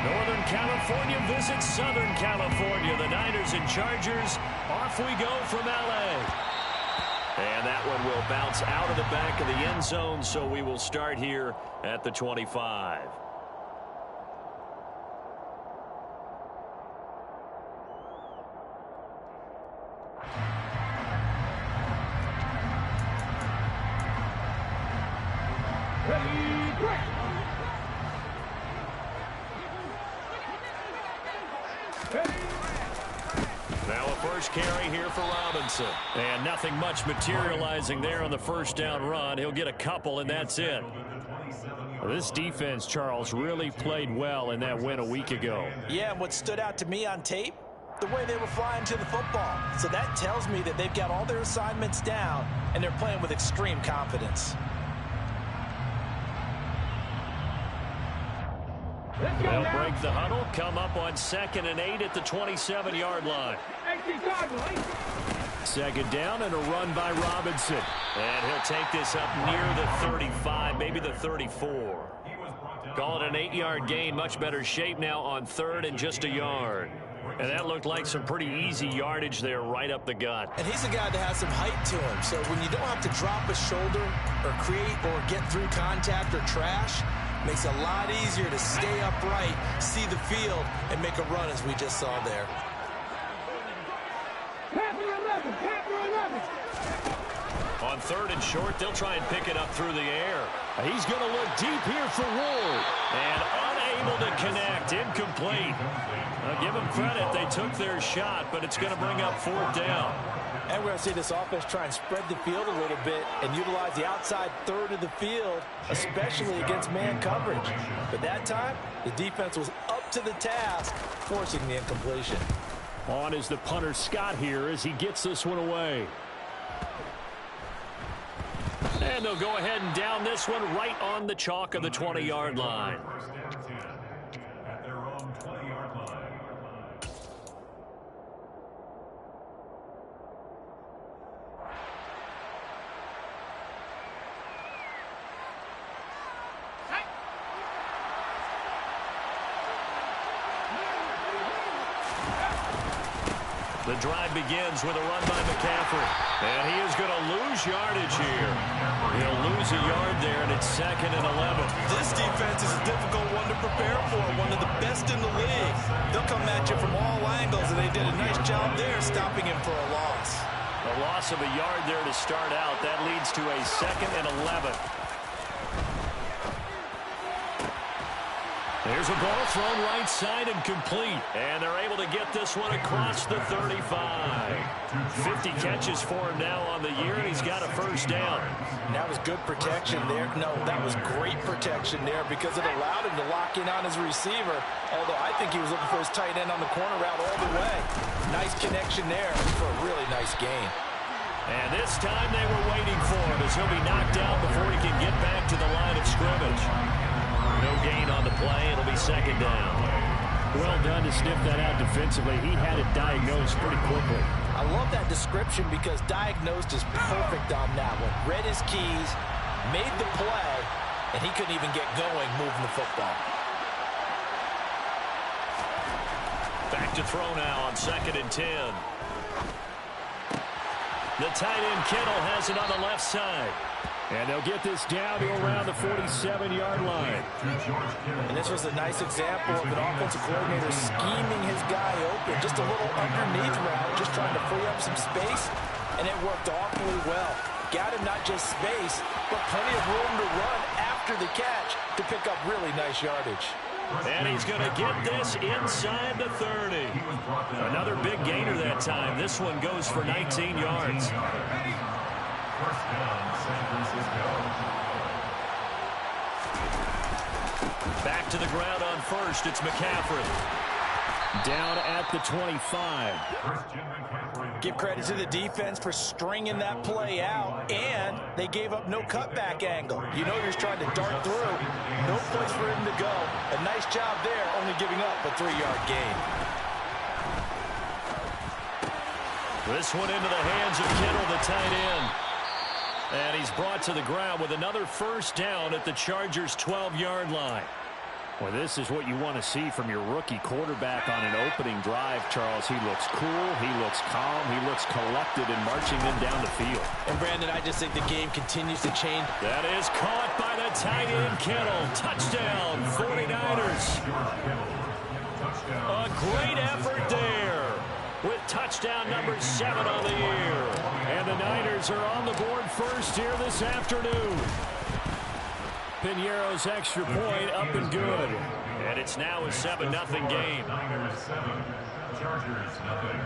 Northern California visits Southern California. The Niners and Chargers, off we go from L.A. And that one will bounce out of the back of the end zone, so we will start here at the 25. Now a first carry here for Robinson. And nothing much materializing there on the first down run. He'll get a couple, and that's it. This defense, Charles, really played well in that win a week ago. Yeah, and what stood out to me on tape, the way they were flying to the football. So that tells me that they've got all their assignments down, and they're playing with extreme confidence. They'll break the huddle, come up on 2nd and 8 at the 27-yard line. Second down and a run by Robinson. And he'll take this up near the 35, maybe the 34. Call it an 8-yard gain, much better shape now on 3rd and just a yard. And that looked like some pretty easy yardage there right up the gut. And he's a guy that has some height to him. So when you don't have to drop a shoulder or create or get through contact or trash, makes it a lot easier to stay upright, see the field, and make a run as we just saw there. On 3rd and short, they'll try and pick it up through the air. He's going to look deep here for Ward. And unable to connect, incomplete. Give them credit, they took their shot, but it's going to bring up 4th down. And we're going to see this offense try and spread the field a little bit and utilize the outside 3rd of the field, especially against man coverage. But that time, the defense was up to the task, forcing the incompletion. On is the punter Scott here as he gets this one away. And they'll go ahead and down this one right on the chalk of the 20-yard line. At their own 20-yard line. The drive begins with a run by McCaffrey. And he is going to lose yardage here. He'll lose a yard there, and it's 2nd and 11. This defense is a difficult one to prepare for, one of the best in the league. They'll come at you from all angles, and they did a nice job there stopping him for a loss. A loss of a yard there to start out. That leads to a 2nd and 11. There's a ball thrown right side and complete. And they're able to get this one across the 35. 50 catches for him now on the year, and he's got a first down. That was good protection there. No, that was great protection there because it allowed him to lock in on his receiver. Although I think he was looking for his tight end on the corner route all the way. Nice connection there for a really nice gain. And this time they were waiting for him as he'll be knocked down before he can get back to the line of scrimmage. No gain on the play. It'll be 2nd down. Well done to sniff that out defensively. He had it diagnosed pretty quickly. I love that description because diagnosed is perfect on that one. Read his keys, made the play, and he couldn't even get going moving the football. Back to throw now on 2nd and 10. The tight end Kittle has it on the left side. And they'll get this down to around the 47-yard line. And this was a nice example of an offensive coordinator scheming his guy open. Just a little underneath route, just trying to free up some space. And it worked awfully well. Got him not just space, but plenty of room to run after the catch to pick up really nice yardage. And he's going to get this inside the 30. Another big gainer that time. This one goes for 19 yards. First down, San Francisco. Back to the ground on 1st. It's McCaffrey. Down at the 25. Give credit to the defense for stringing that play out, and they gave up no cutback angle. You know you're trying to dart through. No place for him to go. A nice job there, only giving up a 3-yard gain. This one into the hands of Kittle, the tight end. And he's brought to the ground with another first down at the Chargers' 12-yard line. Well, this is what you want to see from your rookie quarterback on an opening drive, Charles. He looks cool, he looks calm, he looks collected in marching them down the field. And, Brandon, I just think the game continues to change. That is caught by the tight end, Kittle. Touchdown, 49ers. A great effort there with touchdown number 7 on the year. And the Niners are on the board first here this afternoon. Piñeiro's extra point up and good. And it's now a 7-0 game. Niners 7, Chargers nothing.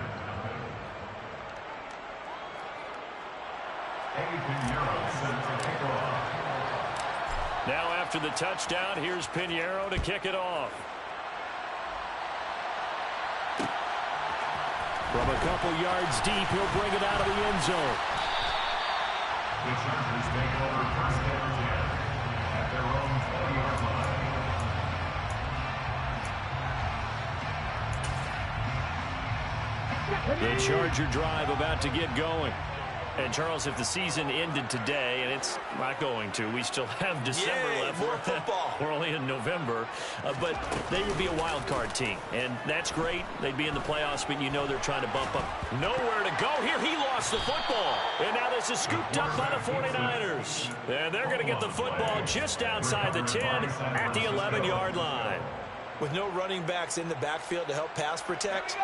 Piñeiro set to kick off. Now after the touchdown, here's Piñeiro to kick it off. From a couple yards deep, he'll bring it out of the end zone. The Chargers take over first and 10 at their own 20-yard line. The Charger drive about to get going. And, Charles, if the season ended today, and it's not going to, we still have December left. More football. We're only in November. But they would be a wild card team. And that's great. They'd be in the playoffs, but you know they're trying to bump up. Nowhere to go here. He lost the football. And now this is scooped up by the 49ers. And they're going to get the football just outside the 10 at the 11-yard line. With no running backs in the backfield to help pass protect,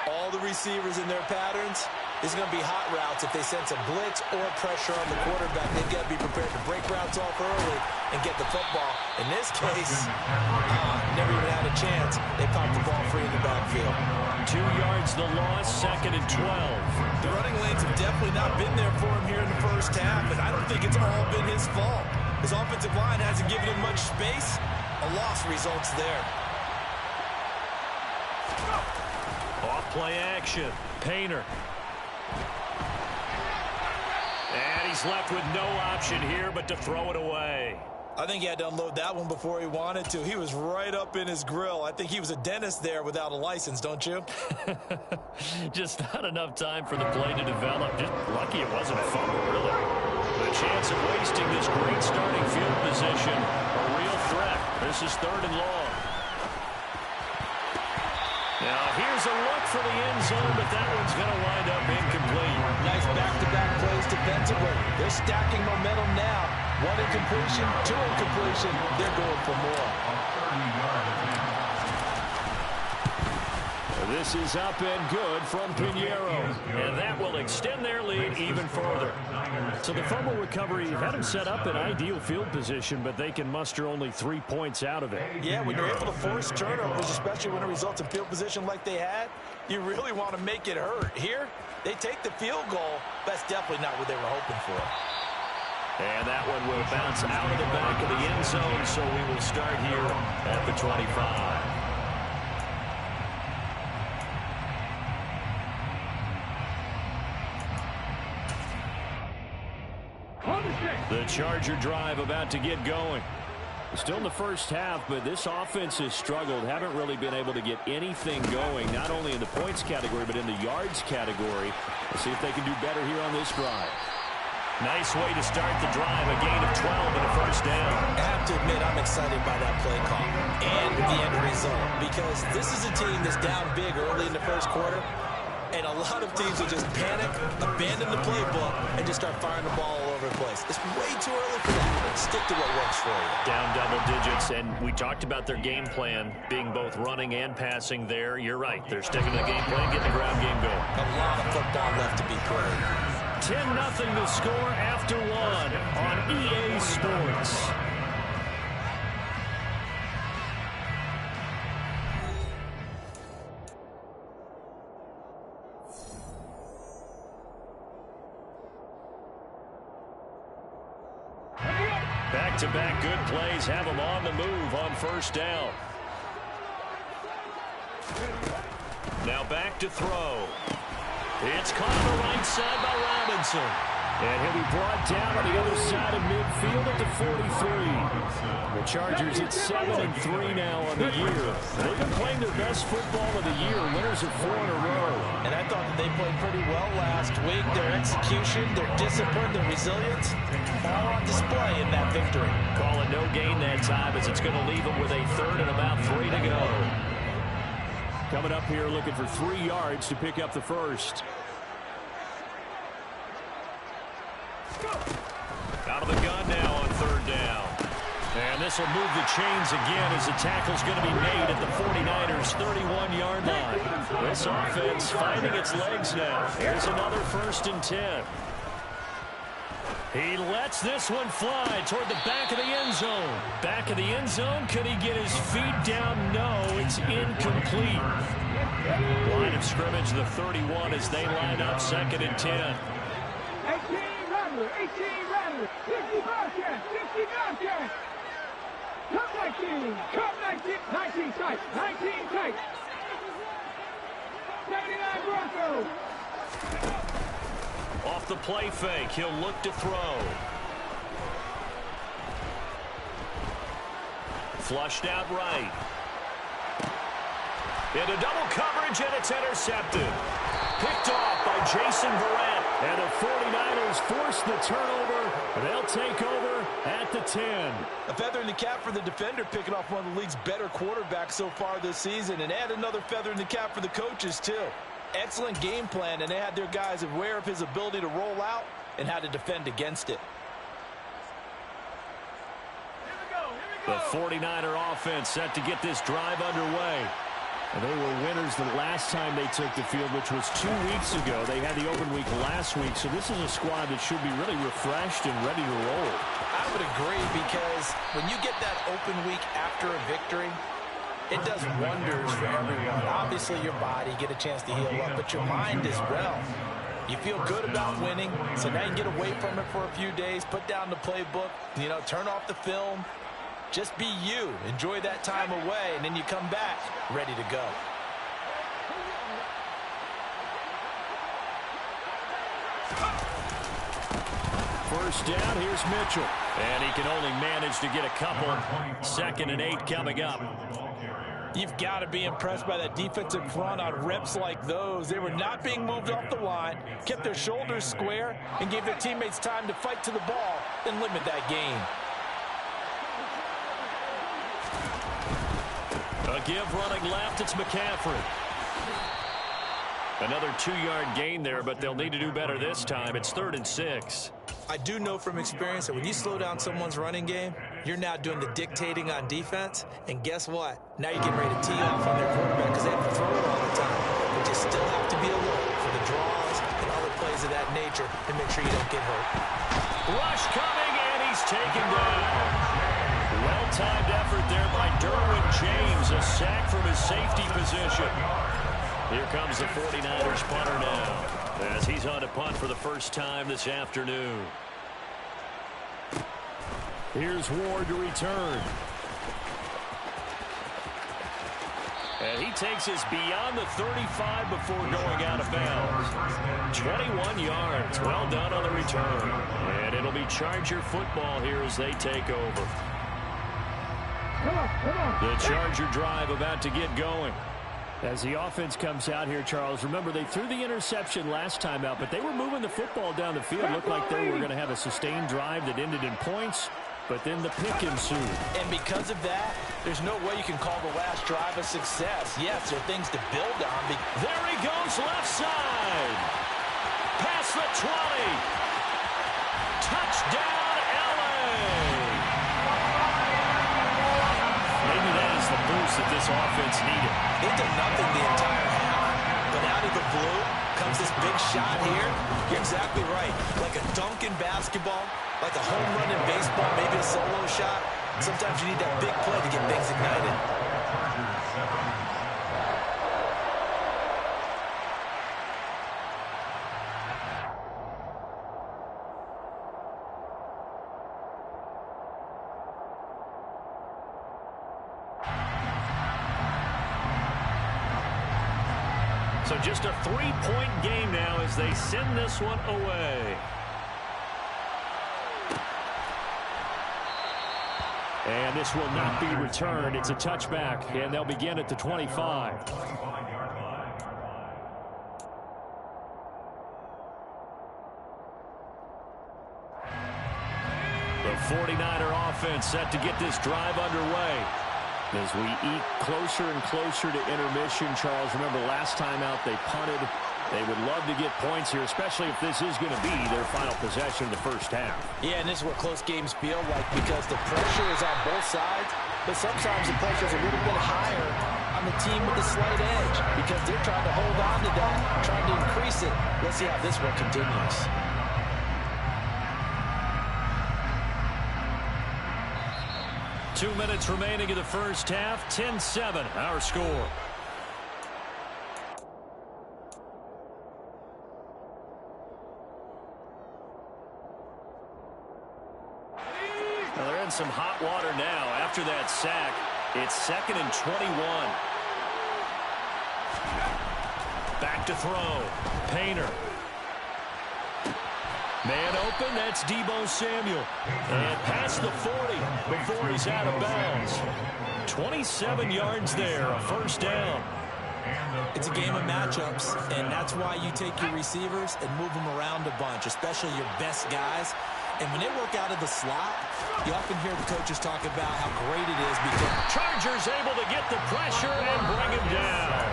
all the receivers in their patterns, it's going to be hot routes if they sense a blitz or pressure on the quarterback. They've got to be prepared to break routes off early and get the football. In this case, never even had a chance. They popped the ball free in the backfield. 2 yards the loss, 2nd and 12. The running lanes have definitely not been there for him here in the first half, and I don't think it's all been his fault. His offensive line hasn't given him much space. A loss results there. Off play action. Painter. And he's left with no option here but to throw it away. I think he had to unload that one before he wanted to. He was right up in his grill. I think he was a dentist there without a license, don't you? Just not enough time for the play to develop. Just lucky it wasn't a fumble, really. The chance of wasting this great starting field position, a real threat. This is 3rd and long. Now here's a look for the end zone, but that one's going to wind up incomplete. Nice back-to-back plays defensively. They're stacking momentum now. 1 incompletion, 2 incompletion. They're going for more. This is up and good from Piñeiro. And that will extend their lead even further. So the fumble recovery had them set up in ideal field position, but they can muster only 3 points out of it. Yeah, when you're able to force turnovers, especially when it results in field position like they had, you really want to make it hurt. Here, they take the field goal. That's definitely not what they were hoping for. And that one will bounce out of the back of the end zone, so we will start here at the 25. The Charger drive about to get going. Still in the first half, but this offense has struggled. Haven't really been able to get anything going, not only in the points category, but in the yards category. Let's see if they can do better here on this drive. Nice way to start the drive, a gain of 12 and a first down. I have to admit, I'm excited by that play call and the end result, because this is a team that's down big early in the first quarter, and a lot of teams will just panic, abandon the playbook, and just start firing the ball all over the place. It's way too early for that. Stick to what works for you. Down double digits, and we talked about their game plan being both running and passing there. You're right. They're sticking to the game plan, getting the ground game going. A lot of football left to be played. 10-0 the score after 1 on EA Sports. Back-to-back good plays have them on the move on first down. Now back to throw. It's caught on the right side by Robinson. And he'll be brought down on the other side of midfield at the 43. The Chargers at 7-3 now on the year. They've been playing their best football of the year. Winners of 4 in a row. And I thought that they played pretty well last week. Their execution, their discipline, their resilience, all on display in that victory. Call it no gain that time as it's going to leave them with a third and about 3 to go. Coming up here looking for 3 yards to pick up the first. Out of the gun now on 3rd down. And this will move the chains again as the tackle's going to be made at the 49ers' 31-yard line. This offense finding its legs now. Here's another 1st and 10. He lets this one fly toward the back of the end zone. Back of the end zone. Could he get his feet down? No, it's incomplete. Line of scrimmage, the 31 as they line up 2nd and 10. 18 Rattler, 50 Bobcats, 50 Bobcats. Come 19 tight, 19 tight. 79 Broncos. Off the play fake, he'll look to throw. Flushed out right. Into double coverage, and it's intercepted. Picked off by Jason Verrett. And the 49ers force the turnover. They'll take over at the 10. A feather in the cap for the defender, picking off one of the league's better quarterbacks so far this season. And add another feather in the cap for the coaches, too. Excellent game plan, and they had their guys aware of his ability to roll out and how to defend against it. The 49er offense set to get this drive underway. And they were winners the last time they took the field, which was 2 weeks ago. They had the open week last week, so this is a squad that should be really refreshed and ready to roll. I would agree, because when you get that open week after a victory, it does wonders for everyone. Obviously, your body, get a chance to heal up, but your mind as well. You feel good about winning, so now you can get away from it for a few days, put down the playbook, turn off the film. Just be you. Enjoy that time away, and then you come back ready to go. First down, here's Mitchell. And he can only manage to get a couple. 2nd and 8 coming up. You've got to be impressed by that defensive front on reps like those. They were not being moved off the line, kept their shoulders square, and gave their teammates time to fight to the ball and limit that gain. A give running left, it's McCaffrey. Another 2-yard gain there, but they'll need to do better this time. It's 3rd and 6. I do know from experience that when you slow down someone's running game, you're now doing the dictating on defense. And guess what? Now you're getting ready to tee off on their quarterback because they have to throw it all the time. But you still have to be alert for the draws and other plays of that nature to make sure you don't get hurt. Rush coming, and he's taken down. Well-timed effort there by Derwin James. A sack from his safety position. Here comes the 49ers punter now, as he's on to punt for the first time this afternoon. Here's Ward to return. And he takes us beyond the 35 before going out of bounds. 21 yards. Well done on the return. And it'll be Charger football here as they take over. The Charger drive about to get going. As the offense comes out here, Charles, remember they threw the interception last time out, but they were moving the football down the field. Looked like they were going to have a sustained drive that ended in points, but then the pick ensued. And because of that, there's no way you can call the last drive a success. Yes, there are things to build on. There he goes, left side. Past the 20. Touchdown, LA. Maybe that is the boost that this offense needed. They did nothing the entire half, but out of the blue comes this big shot here. You're exactly right. Like a dunk in basketball, like a home run in baseball, maybe a solo shot. Sometimes you need that big play to get things ignited. So just a 3-point game now as they send this one away. And this will not be returned. It's a touchback, and they'll begin at the 25. The 49er offense set to get this drive underway. As we eat closer and closer to intermission, Charles, remember last time out they punted. They would love to get points here, especially if this is going to be their final possession of the first half. Yeah, and this is what close games feel like because the pressure is on both sides, but sometimes the pressure is a little bit higher on the team with the slight edge because they're trying to hold on to that, trying to increase it. Let's see how this one continues. Two minutes remaining in the first half. 10-7, our score. Well, they're in some hot water now. After that sack, it's 2nd and 21. Back to throw. Painter. Man open, that's Deebo Samuel. And past the 40 before he's out of bounds. 27 yards there, a first down. It's a game of matchups, and that's why you take your receivers and move them around a bunch, especially your best guys. And when they work out of the slot, you often hear the coaches talk about how great it is because Chargers able to get the pressure and bring him down.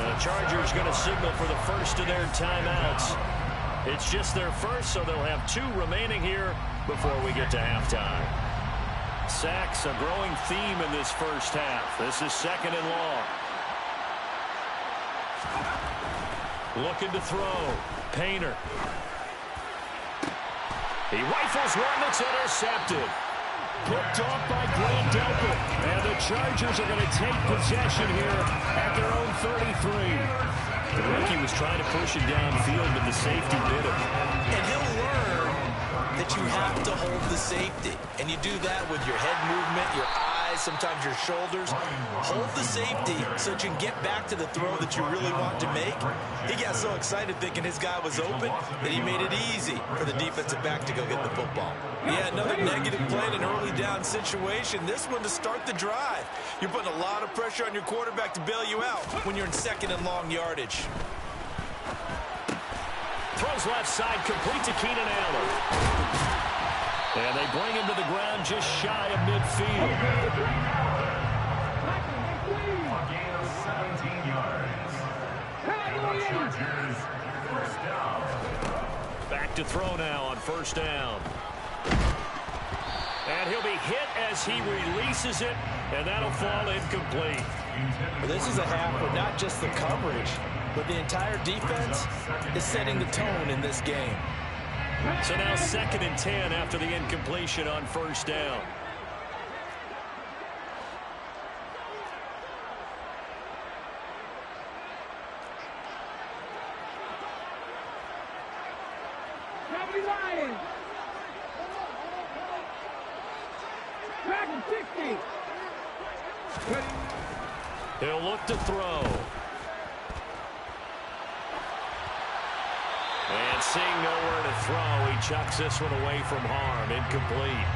The Chargers going to signal for the first of their timeouts. It's just their first, so they'll have 2 remaining here before we get to halftime. Sacks, a growing theme in this first half. This is 2nd and long. Looking to throw. Painter. He rifles one that's intercepted. Picked off by Grant Delpit. And the Chargers are going to take possession here at their own 33. The rookie was trying to push it downfield, but the safety bit him. and he'll learn that you have to hold the safety. And you do that with your head movement, your eyes, sometimes your shoulders. Hold the safety so that you can get back to the throw that you really want to make. He got so excited thinking his guy was open that he made it easy for the defensive back to go get the football. Yeah, another negative play in an early down situation. This one to start the drive. You're putting a lot of pressure on your quarterback to bail you out when you're in 2nd and long yardage. Throws left side, complete to Keenan Allen. And they bring him to the ground just shy of midfield. A gain of 17 yards. And the Chargers, first down. Back to throw now on first down. And he'll be hit as he releases it, and that'll fall incomplete. Well, this is a half where not just the coverage, but the entire defense is setting the tone in this game. So now 2nd and 10 after the incompletion on first down. Cowboy Lions. Dragon 60. He'll look to throw. And seeing nowhere to throw, he chucks this one away from harm. Incomplete.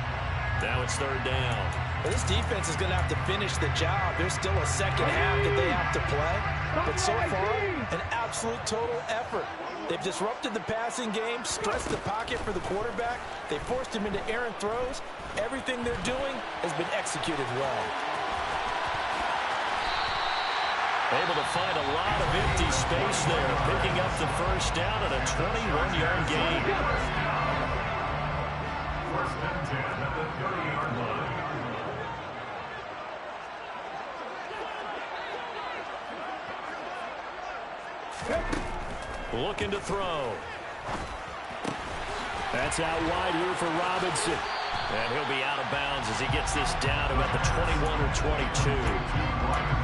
Now it's 3rd down. Well, this defense is going to have to finish the job. There's still a second half that they have to play. But so far, an absolute total effort. They've disrupted the passing game, stressed the pocket for the quarterback. They forced him into errant throws. Everything they're doing has been executed well. Able to find a lot of empty space there, picking up the first down at a 21-yard gain. First and 10 at the 30-yard line. Looking to throw. That's out wide here for Robinson. And he'll be out of bounds as he gets this down to about the 21 or 22.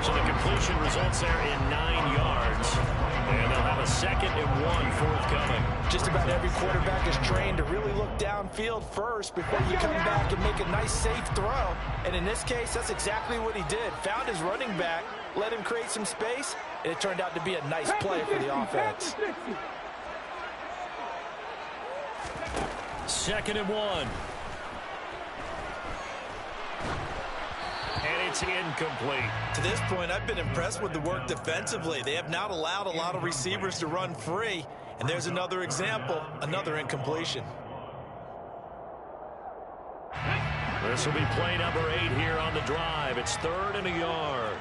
So the completion results there in 9 yards. And they'll have a 2nd and 1 forthcoming. Just about every quarterback is trained to really look downfield first before you come back and make a nice, safe throw. And in this case, that's exactly what he did. Found his running back, let him create some space, and it turned out to be a nice play for the offense. 2nd and 1. It's incomplete. To this point, I've been impressed with the work defensively. They have not allowed a lot of receivers to run free. And there's another example, another incompletion. This will be play number 8 here on the drive. It's 3rd and a yard.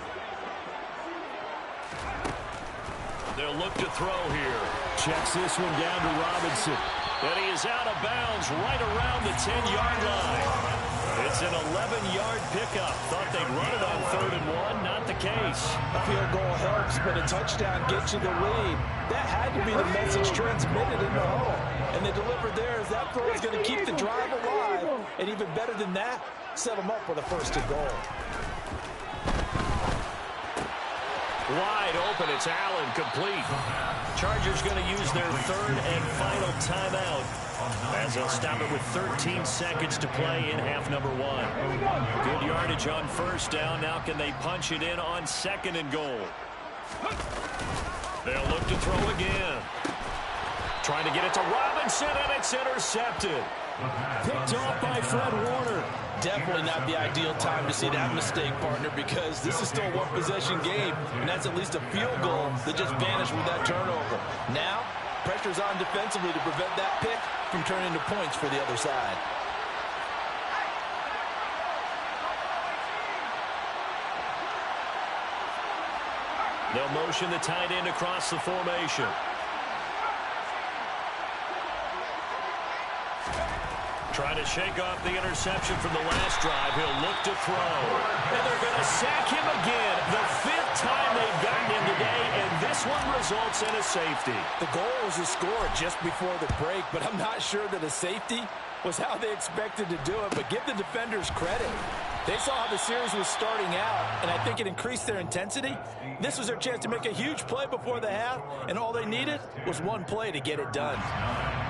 They'll look to throw here. Checks this one down to Robinson. And he is out of bounds right around the 10-yard line. It's an 11-yard pickup. Thought they'd run it on 3rd and 1. Not the case. A field goal helps, but a touchdown gets you the lead. That had to be the message transmitted in the huddle. And they delivered theirs. That throw is going to keep the drive alive. And even better than that, set them up with a 1st and goal. Wide open. It's Allen, complete. Chargers going to use their 3rd and final timeout, as they'll stop it with 13 seconds to play in half number 1. Good yardage on 1st down. Now can they punch it in on 2nd and goal? They'll look to throw again. Trying to get it to Robinson, and it's intercepted. Picked off by Fred Warner. Definitely not the ideal time to see that mistake, partner, because this is still a one-possession game, and that's at least a field goal that just vanished with that turnover. Now, pressure's on defensively to prevent that pick from turning into points for the other side. They'll motion the tight end across the formation. Trying to shake off the interception from the last drive. He'll look to throw. And they're going to sack him again. The 5th time they've gotten him today, and this one results in a safety. The goal was to score just before the break, but I'm not sure that a safety was how they expected to do it. But give the defenders credit. They saw how the series was starting out, and I think it increased their intensity. This was their chance to make a huge play before the half, and all they needed was one play to get it done.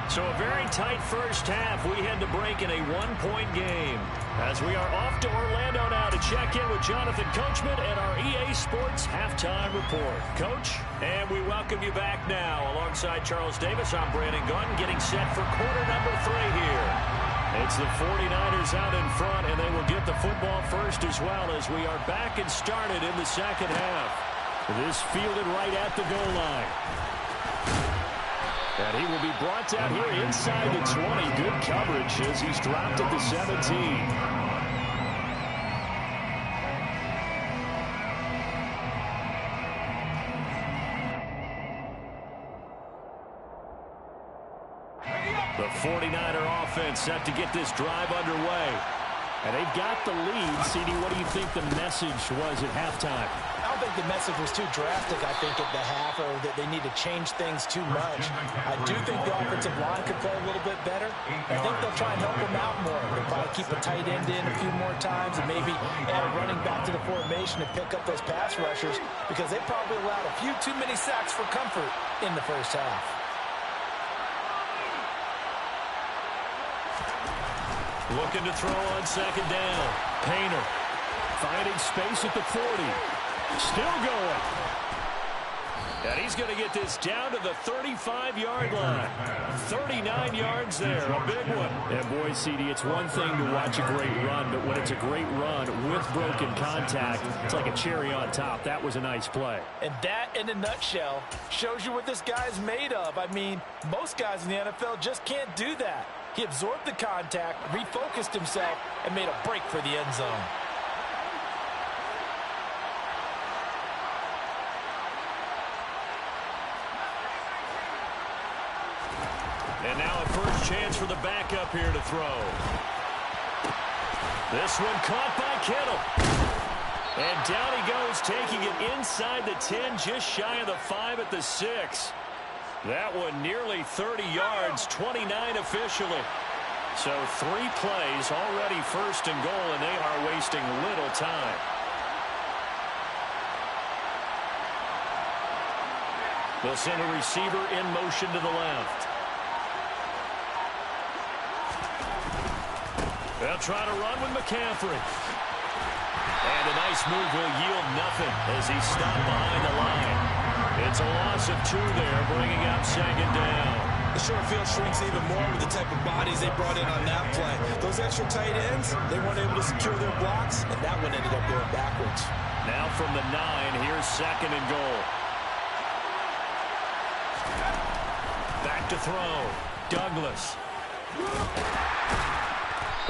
So a very tight first half. We head to break in a 1-point game, as we are off to Orlando now to check in with Jonathan Coachman and our EA Sports Halftime Report. Coach, and we welcome you back now. Alongside Charles Davis, I'm Brandon Gunn, getting set for quarter number 3 here. It's the 49ers out in front, and they will get the football first as well, as we are back and started in the second half. This fielded right at the goal line. And he will be brought down here inside the 20. Good coverage as he's dropped at the 17. The 49er offense set to get this drive underway. And they've got the lead. CD, what do you think the message was at halftime? I don't think the message was too drastic, I think, at the half, or that they need to change things too much. I do think the offensive line could play a little bit better. I think they'll try and help them out more. They'll probably keep a tight end in a few more times and maybe add a running back to the formation and pick up those pass rushers, because they probably allowed a few too many sacks for comfort in the first half. Looking to throw on 2nd down. Painter finding space at the 40. Still going. And he's going to get this down to the 35-yard line. 39 yards there, a big one. And boy, CD, it's one thing to watch a great run, but when it's a great run with broken contact, it's like a cherry on top. That was a nice play. And that, in a nutshell, shows you what this guy's made of. I mean, most guys in the NFL just can't do that. He absorbed the contact, refocused himself, and made a break for the end zone. And now a first chance for the backup here to throw. This one caught by Kittle. And down he goes, taking it inside the 10, just shy of the 5 at the 6. That one nearly 30 yards, 29 officially. So 3 plays, already 1st and goal, and they are wasting little time. They'll send a receiver in motion to the left. They'll try to run with McCaffrey. And a nice move will yield nothing as he's stopped behind the line. It's a loss of 2 there, bringing up 2nd down. The short field shrinks even more with the type of bodies they brought in on that play. Those extra tight ends, they weren't able to secure their blocks, and that one ended up going backwards. Now from the 9, here's 2nd and goal. Back to throw. Douglas.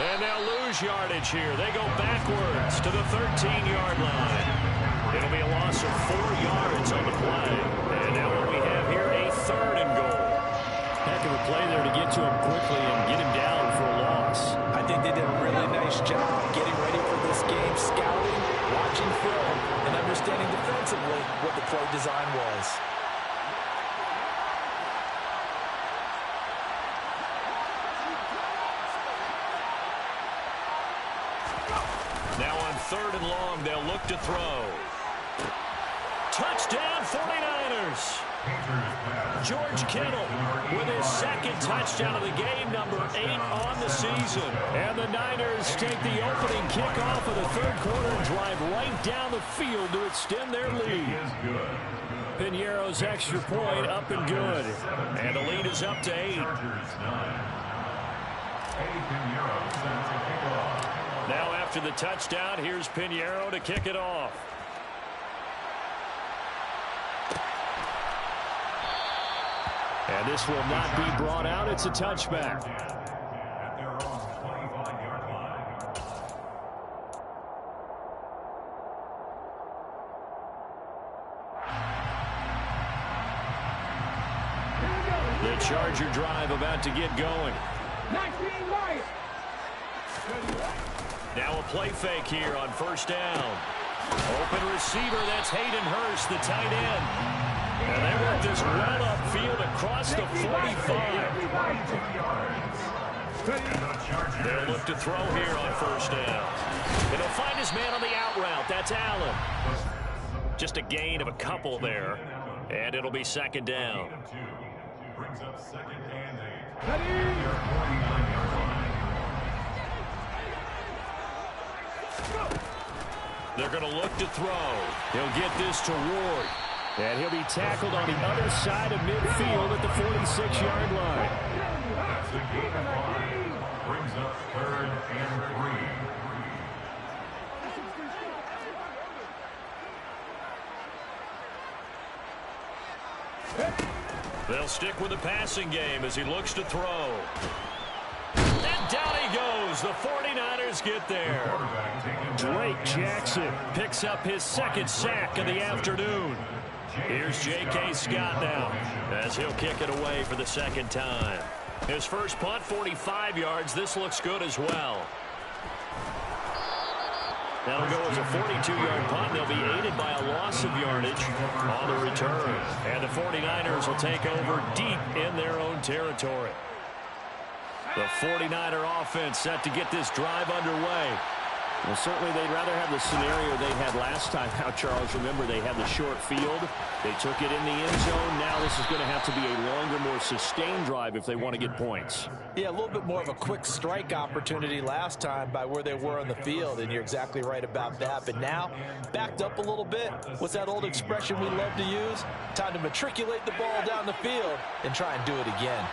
And they'll lose yardage here. They go backwards to the 13-yard line. It'll be a loss of 4 yards on the play. And now what we have here, a 3rd and goal. Heck of a play there to get to him quickly and get him down for a loss. I think they did a really nice job getting ready for this game, scouting, watching film, and understanding defensively what the play design was. Now on 3rd and long, they'll look to throw. Touchdown, 49ers. George Kittle with his 2nd touchdown of the game, number 8 on the season. And the Niners take the opening kickoff of the 3rd quarter and drive right down the field to extend their lead. Piñeiro's extra point up and good. And the lead is up to 8. Now after the touchdown, here's Piñeiro to kick it off. And this will not be brought out. It's a touchback. At their own 25-yard line. The Charger drive about to get going. 19 right. Now a play fake here on 1st down. Open receiver, that's Hayden Hurst, the tight end. And they work this well upfield across the 45. They'll look to throw here on 1st down. And he'll find his man on the out route. That's Allen. Just a gain of a couple there. And it'll be 2nd down. Brings up 2nd and 8. Ready? Your 49-yard line. They're going to look to throw. He'll get this to Ward. And he'll be tackled on the other side of midfield at the 46-yard line. That's a gain of 5. Brings up 3rd and 3. They'll stick with the passing game as he looks to throw. And down he goes. The 49ers get there. Drake Jackson Picks up his 2nd sack of the afternoon. Here's J.K. Scott now as he'll kick it away for the 2nd time. His first punt, 45 yards. This looks good as well. That'll go as a 42-yard punt. They'll be aided by a loss of yardage on the return. And the 49ers will take over deep in their own territory. The 49er offense set to get this drive underway. Well, certainly they'd rather have the scenario they had last time. Now, Charles, remember, they had the short field. They took it in the end zone. Now this is going to have to be a longer, more sustained drive if they want to get points. Yeah, a little bit more of a quick strike opportunity last time by where they were on the field, and you're exactly right about that. But now, backed up a little bit. What's that old expression we love to use? Time to matriculate the ball down the field and try and do it again.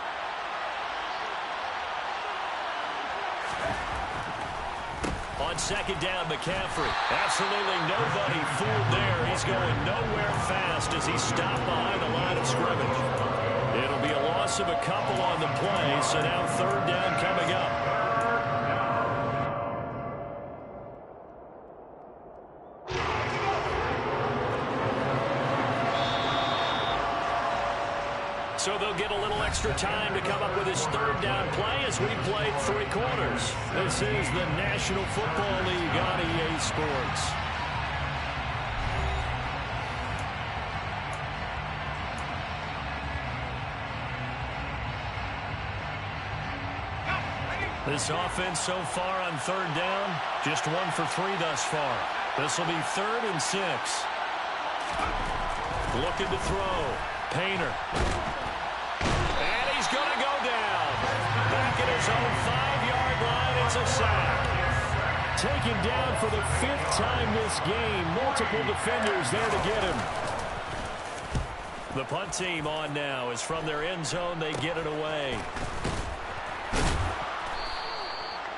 On 2nd down, McCaffrey. Absolutely nobody fooled there. He's going nowhere fast as he's stopped behind the line of scrimmage. It'll be a loss of a couple on the play, so now 3rd down coming up. So they'll get a little extra time to come up with his 3rd down play as we played 3 quarters. This is the National Football League on EA Sports. This offense so far on 3rd down, just 1 for 3 thus far. This will be 3rd and 6. Looking to throw. Painter. And he's going to go down. Back at his own 5-yard line, it's a sack. Taken down for the 5th time this game. Multiple defenders there to get him. The punt team on now is from their end zone. They get it away.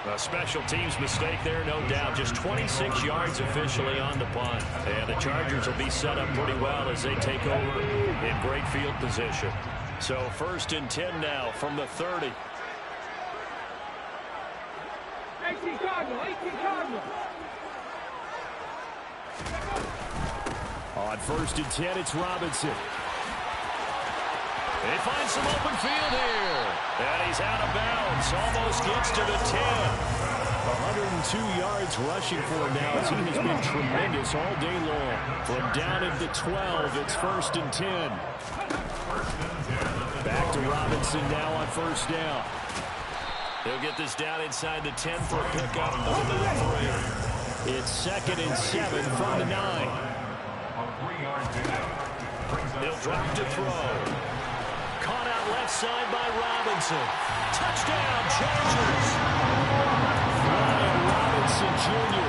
A special teams mistake there, no doubt. Just 26 yards officially on the punt. And the Chargers will be set up pretty well as they take over in great field position. So 1st and 10 now from the 30. 18 Cardinal, 18 Cardinal. On 1st and 10, it's Robinson. They find some open field here. And he's out of bounds. Almost gets to the 10. 102 yards rushing for him now as he has been tremendous all day long. From down at the 12, it's 1st and 10. Back to Robinson now on 1st down. He'll get this down inside the 10 for a pickup of about 3. It's 2nd and 7 from the 9. He'll drop to throw. Caught out left side by Robinson. Touchdown, Chargers. Brian Robinson Jr.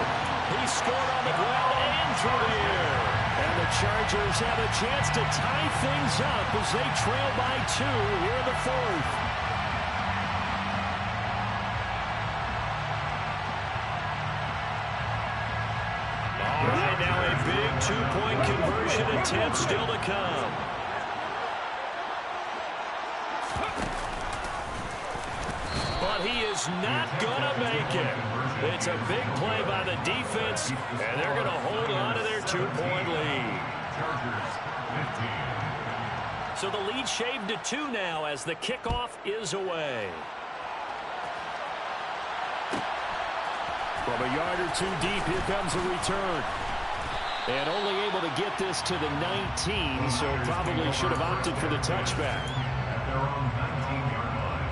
He scored on the ground and through the air. And the Chargers have a chance to tie things up as they trail by 2 here in the 4th. All right, now a big 2-point conversion attempt still to come. But he is not going to make it. It's a big play by the defense, and they're going to hold on to their 2-point lead. So the lead shaved to 2 now as the kickoff is away. From a yard or 2 deep, here comes a return. And only able to get this to the 19, so probably should have opted for the touchback. At their own 19-yard line.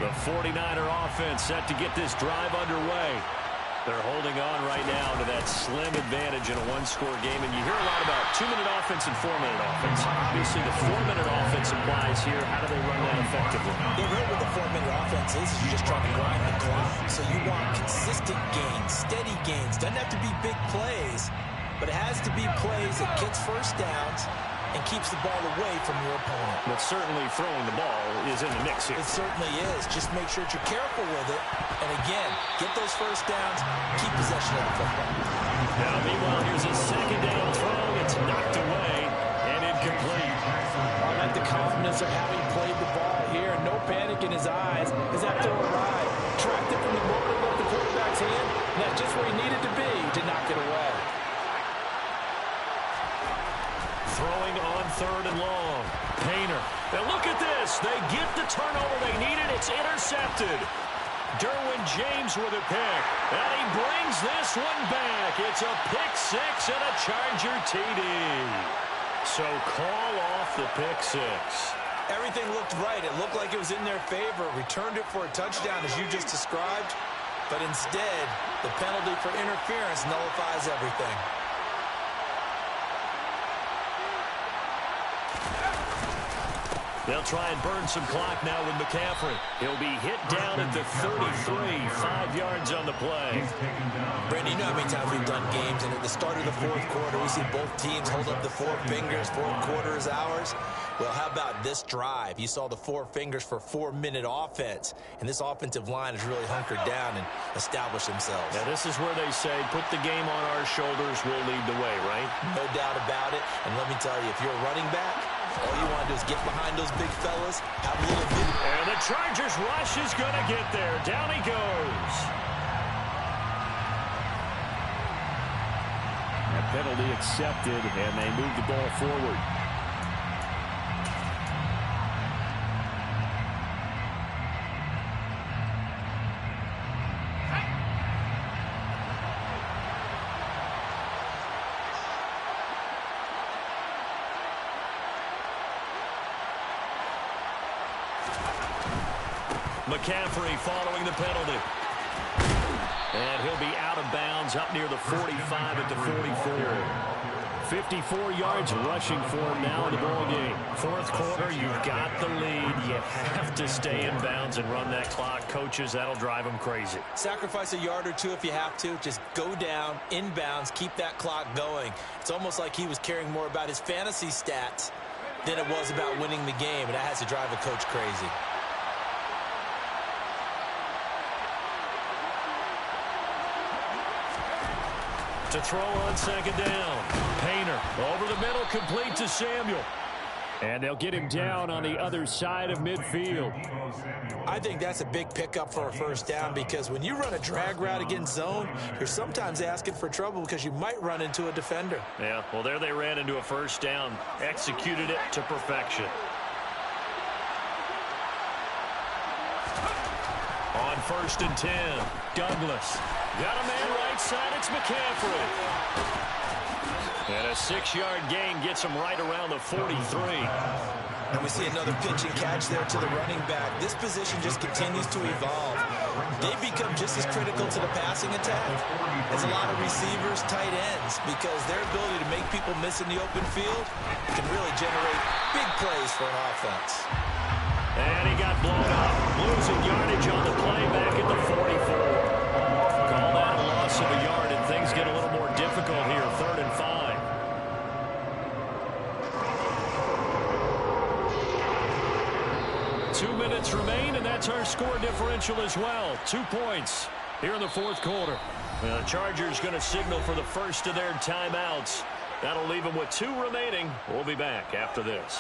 The 49er offense set to get this drive underway. They're holding on right now to that slim advantage in a 1-score game. And you hear a lot about 2-minute offense and 4-minute offense. Obviously, the 4-minute offense applies here. How do they run that effectively? The real with the 4-minute offense is you're just trying to grind the clock. So you want consistent gains, steady gains. Doesn't have to be big plays, but it has to be plays that gets first downs and keeps the ball away from your opponent. But certainly throwing the ball is in the mix here. It certainly is. Just make sure that you're careful with it. And again, get those first downs, keep possession of the football. Now, meanwhile, here's a 2nd down throw. It's knocked away and incomplete. I like the confidence of having played the ball here. No panic in his eyes as that throw arrived. Tracked it from the moment it left the quarterback's hand, and that's just where he needed to be to knock it away. Throwing on 3rd and long. Painter. And look at this. They get the turnover they needed. It's intercepted. Derwin James with a pick. And he brings this one back. It's a pick 6 and a Charger TD. So call off the pick 6. Everything looked right. It looked like it was in their favor. Returned it for a touchdown, as you just described. But instead, the penalty for interference nullifies everything. They'll try and burn some clock now with McCaffrey. He'll be hit down at the 33, 5 yards on the play. Brandon, you know how many times we've done games, and at the start of the 4th quarter, we see both teams hold up the 4 fingers, 4th quarter is ours. Well, how about this drive? You saw the 4 fingers for 4-minute offense, and this offensive line has really hunkered down and established themselves. Now, this is where they say, put the game on our shoulders, we'll lead the way, right? No doubt about it, and let me tell you, if you're a running back, all you want to do is get behind those big fellas, have a little bit. And the Chargers rush is going to get there. Down he goes. That penalty accepted, and they move the ball forward. McCaffrey following the penalty. And he'll be out of bounds up near the 45 at the 44. 54 yards rushing for him now in the ball game. Fourth quarter, you've got the lead. You have to stay in bounds and run that clock. Coaches, that'll drive them crazy. Sacrifice a yard or two if you have to. Just go down, in bounds, keep that clock going. It's almost like he was caring more about his fantasy stats than it was about winning the game, and that has to drive a coach crazy. To throw on second down. Painter over the middle, complete to Samuel. And they'll get him down on the other side of midfield. I think that's a big pickup for a first down because when you run a drag route against zone, you're sometimes asking for trouble because you might run into a defender. Yeah, well, there they ran into a first down. Executed it to perfection. On 1st and 10, Douglas. Got a man right side, it's McCaffrey. And a 6-yard gain gets him right around the 43. And we see another pitch and catch there to the running back. This position just continues to evolve. They become just as critical to the passing attack as a lot of receivers, tight ends, because their ability to make people miss in the open field can really generate big plays for an offense. And he got blown up, losing yardage on the play back at the 44. Call that a loss of a yard, and things get a little more difficult here, 3rd and 5. Two minutes remain, and that's our score differential as well. 2 points here in the 4th quarter. The Chargers going to signal for the first of their timeouts. That'll leave them with 2 remaining. We'll be back after this.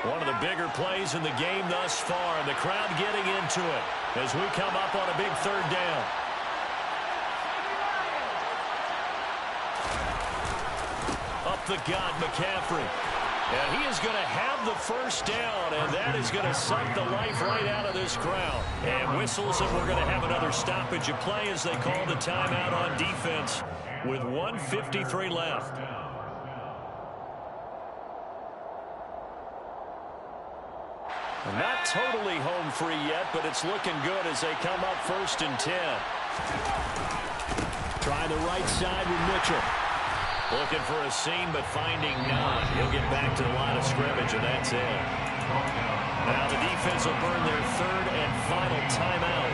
One of the bigger plays in the game thus far, and the crowd getting into it as we come up on a big 3rd down. Up the gut, McCaffrey. And he is going to have the first down, and that is going to suck the life right out of this crowd. And whistles, and we're going to have another stoppage of play as they call the timeout on defense with 1:53 left. Not totally home free yet, but it's looking good as they come up 1st and 10. Try the right side with Mitchell. Looking for a seam, but finding none. He'll get back to the line of scrimmage, and that's it. Now the defense will burn their 3rd and final timeout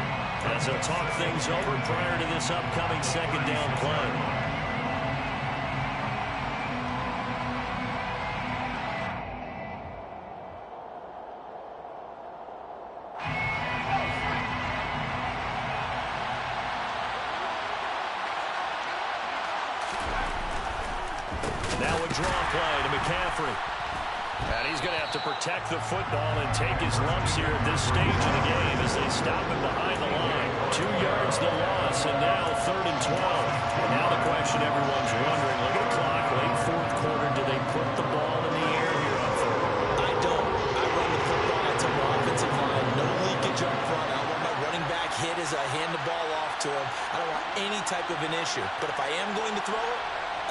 as they'll talk things over prior to this upcoming 2nd down play. Now a draw play to McCaffrey. And he's going to have to protect the football and take his lumps here at this stage of the game as they stop him behind the line. 2 yards the loss, and now 3rd and 12. And now the question everyone's wondering, look at the clock, late 4th quarter, do they put the ball in the air here on 3rd? I don't. I run the football. I tell my offensive line, no leakage up front. I don't want my running back hit as I hand the ball off to him. I don't want any type of an issue. But if I am going to throw it,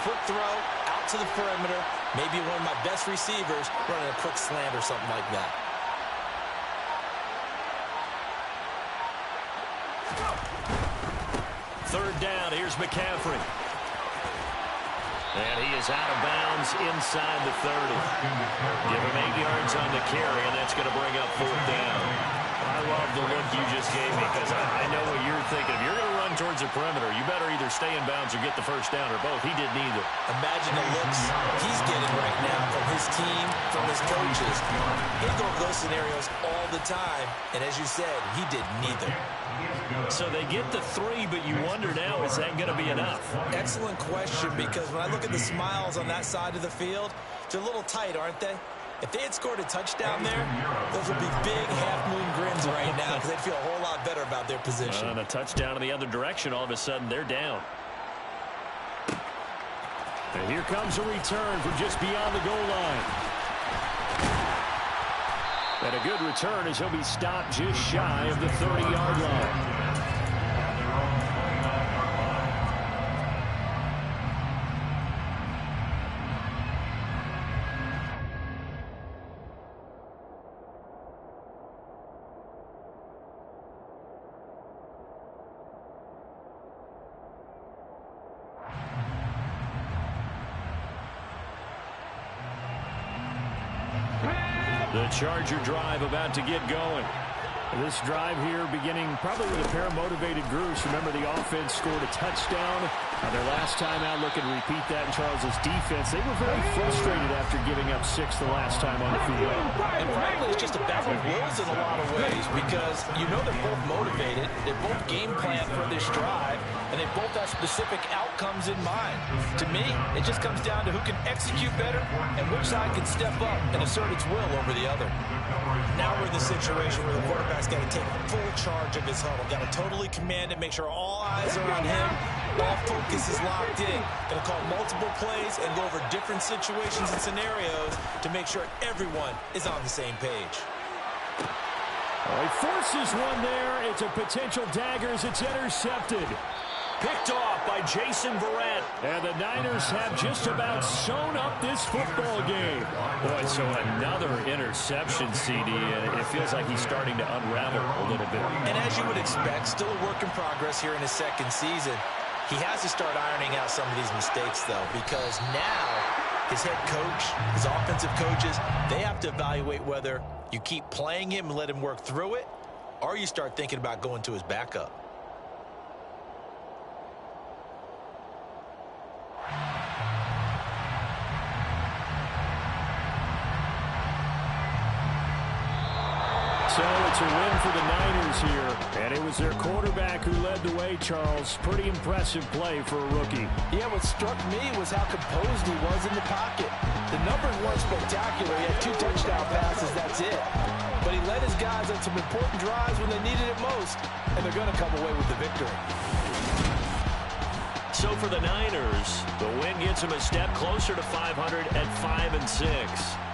quick throw, out to the perimeter, maybe one of my best receivers running a quick slant or something like that. Third down, here's McCaffrey. And he is out of bounds inside the 30. Give him 8 yards on the carry, and that's going to bring up 4th down. I love the look you just gave me because I know what you're thinking. If you're going to run towards the perimeter, you better either stay in bounds or get the first down or both. He did neither. Imagine the looks he's getting right now from his team, from his coaches. They go over those scenarios all the time, and as you said, he did neither. So they get the 3, but you wonder now, is that going to be enough? Excellent question, because when I look at the smiles on that side of the field, they're a little tight, aren't they? If they had scored a touchdown there, those would be big half-moon grins right now because they'd feel a whole lot better about their position. And a touchdown in the other direction, all of a sudden they're down. And here comes a return from just beyond the goal line. And a good return as he'll be stopped just shy of the 30-yard line. The Charger drive about to get going. This drive here beginning probably with a pair of motivated groups. Remember, the offense scored a touchdown. Their last time out, looking to repeat that in Charles's defense. They were very frustrated after giving up 6 the last time on the field. And frankly, it's just a battle of wills in a lot of ways because you know they're both motivated. They both game plan for this drive, and they both have specific outcomes in mind. To me, it just comes down to who can execute better and which side can step up and assert its will over the other. Now we're in the situation where the quarterback's got to take full charge of his huddle. Got to totally command it, make sure all eyes are on him. All focus is locked in. Going to call multiple plays and go over different situations and scenarios to make sure everyone is on the same page. He forces one there. It's a potential dagger as it's intercepted. Picked off by Jason Verrett. And the Niners have just about sewn up this football game. Boy, so another interception, CD, and it feels like he's starting to unravel a little bit. And as you would expect, still a work in progress here in his second season. He has to start ironing out some of these mistakes, though, because now his head coach, his offensive coaches, they have to evaluate whether you keep playing him and let him work through it, or you start thinking about going to his backup. So it's a win for the Niners here. And it was their quarterback who led the way, Charles. Pretty impressive play for a rookie. Yeah, what struck me was how composed he was in the pocket. The numbers weren't spectacular. He had 2 touchdown passes, that's it. But he led his guys on some important drives when they needed it most. And they're going to come away with the victory. So for the Niners, the win gets them a step closer to 500 at 5-6.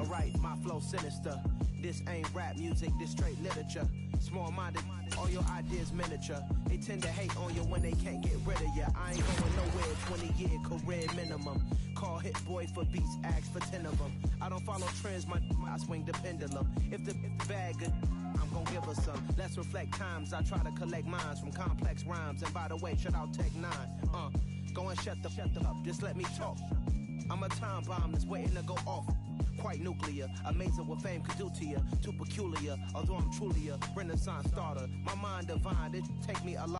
Alright, my flow sinister. This ain't rap music, this straight literature. Small-minded, all your ideas miniature. They tend to hate on you when they can't get rid of you. I ain't going nowhere, 20-year career minimum. Call Hit Boy for beats, ask for 10 of them. I don't follow trends, I swing the pendulum. If the bag good, I'm gon' give her some. Let's reflect times, I try to collect minds from complex rhymes. And by the way, shout out Tech 9. Go and shut the up, just let me talk. I'm a time bomb that's waiting to go off. Quite nuclear, amazing what fame could do to you. Too peculiar, although I'm truly a Renaissance starter. My mind divine, it take me a lot.